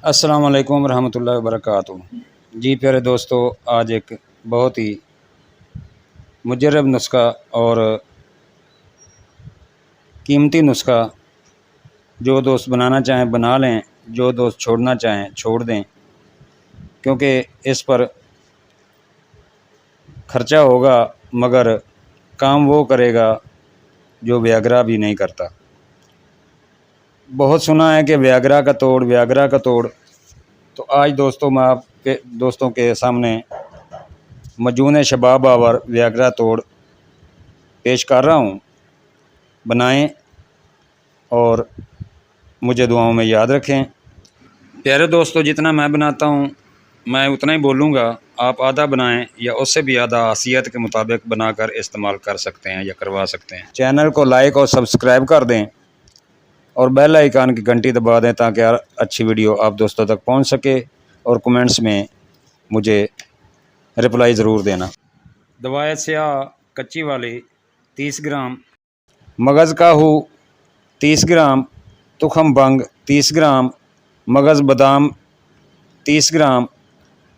अस्सलाम वालेकुम रहमतुल्लाहि व बरकातुहू। जी प्यारे दोस्तों, आज एक बहुत ही मुजर्रब नुस्खा और कीमती नुस्खा जो दोस्त बनाना चाहें बना लें, जो दोस्त छोड़ना चाहें छोड़ दें, क्योंकि इस पर ख़र्चा होगा मगर काम वो करेगा जो व्याग्रा भी नहीं करता। बहुत सुना है कि व्याग्रा का तोड़। तो आज दोस्तों मैं आपके दोस्तों के सामने मजून शबाब आवर व्याग्रा तोड़ पेश कर रहा हूँ। बनाएं और मुझे दुआओं में याद रखें। प्यारे दोस्तों, जितना मैं बनाता हूँ मैं उतना ही बोलूँगा। आप आधा बनाएं या उससे भी आधा हसीयत के मुताबिक बनाकर इस्तेमाल कर सकते हैं या करवा सकते हैं। चैनल को लाइक और सब्सक्राइब कर दें और बेल आइकन की घंटी दबा दें ताकि अच्छी वीडियो आप दोस्तों तक पहुंच सके। और कमेंट्स में मुझे रिप्लाई ज़रूर देना। दवाए स्याह कच्ची वाली 30 ग्राम, मगज़ काहू 30 ग्राम, तुखम भंग 30 ग्राम, मगज़ बादाम 30 ग्राम,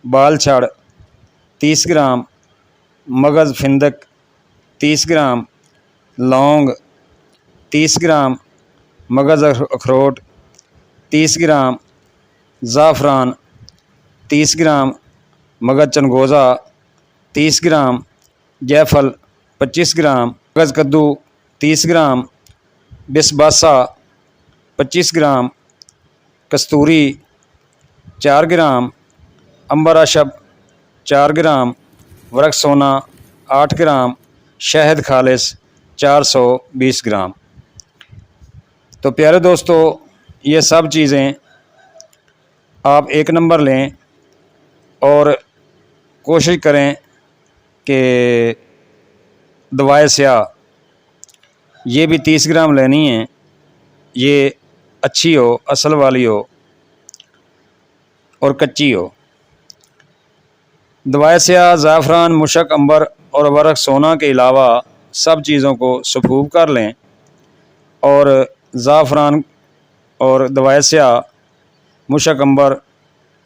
बाल छड़ 30 ग्राम, मगज़ फिंदक 30 ग्राम, लौंग 30 ग्राम, मगज़ अखरोट 30 ग्राम, ज़ाफ़रान 30 ग्राम, मगज़ चनगोज़ा 30 ग्राम, जायफल 25 ग्राम, मगज़ कद्दू 30 ग्राम, बिस्बासा 25 ग्राम, कस्तूरी 4 ग्राम, अंबर अशब 4 ग्राम, वरक सोना 8 ग्राम, शहद खालिस 420 ग्राम। तो प्यारे दोस्तों, ये सब चीज़ें आप एक नंबर लें और कोशिश करें कि दवाए स्याह ये भी 30 ग्राम लेनी है। ये अच्छी हो, असल वाली हो और कच्ची हो। दवाए स्याह, ज़ाफ़रान, मुशक, अंबर और वरक सोना के अलावा सब चीज़ों को सफूब कर लें और ज़ाफ़रान और दवाए स्याह, मुशक, अंबर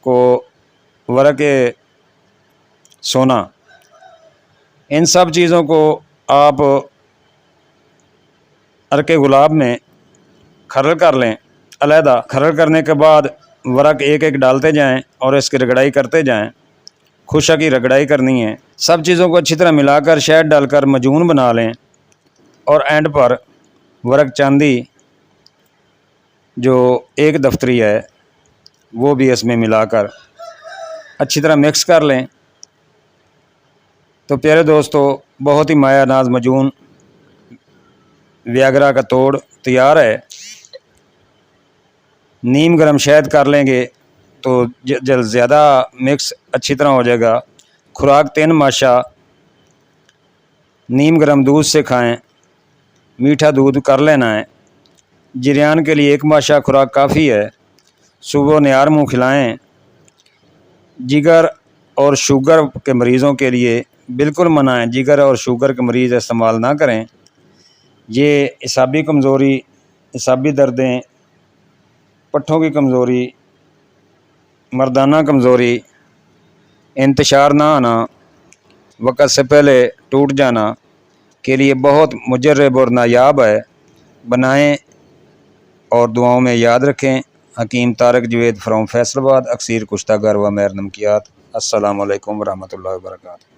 को वरक सोना, इन सब चीज़ों को आप अर्के गुलाब में खरल कर लें। अलहदा खरल करने के बाद वरक एक एक डालते जाएं और इसकी रगड़ाई करते जाएं। खुशा की रगड़ाई करनी है। सब चीज़ों को अच्छी तरह मिलाकर शहद डालकर मजून बना लें और एंड पर वरक चांदी जो एक दफ्तरी है वो भी इसमें मिलाकर अच्छी तरह मिक्स कर लें। तो प्यारे दोस्तों, बहुत ही माया नाज मजून व्याग्रा का तोड़ तैयार है। नीम गर्म शहद कर लेंगे तो जल ज़्यादा मिक्स अच्छी तरह हो जाएगा। खुराक 3 माशा नीम गर्म दूध से खाएं। मीठा दूध कर लेना है। जिरियान के लिए 1 माशा खुराक काफ़ी है। सुबह निहार मुँह खिलाएं। जिगर और शुगर के मरीज़ों के लिए बिल्कुल मना है। जिगर और शुगर के मरीज़ इस्तेमाल ना करें। ये इसाबी कमज़ोरी, इसाबी दर्दें, पट्ठों की कमज़ोरी, मर्दाना कमज़ोरी, इंतशार ना आना, वक़्त से पहले टूट जाना के लिए बहुत मुजर्रब और नायाब है। बनाएं और दुआओं में याद रखें। हकीम तारक जवेद फ्रॉम फैसलाबाद, अक्सीर कुश्ता गर व मैर नमकियात। अस्सलामु अलैकुम व रहमतुल्लाहि व बरकातुहू।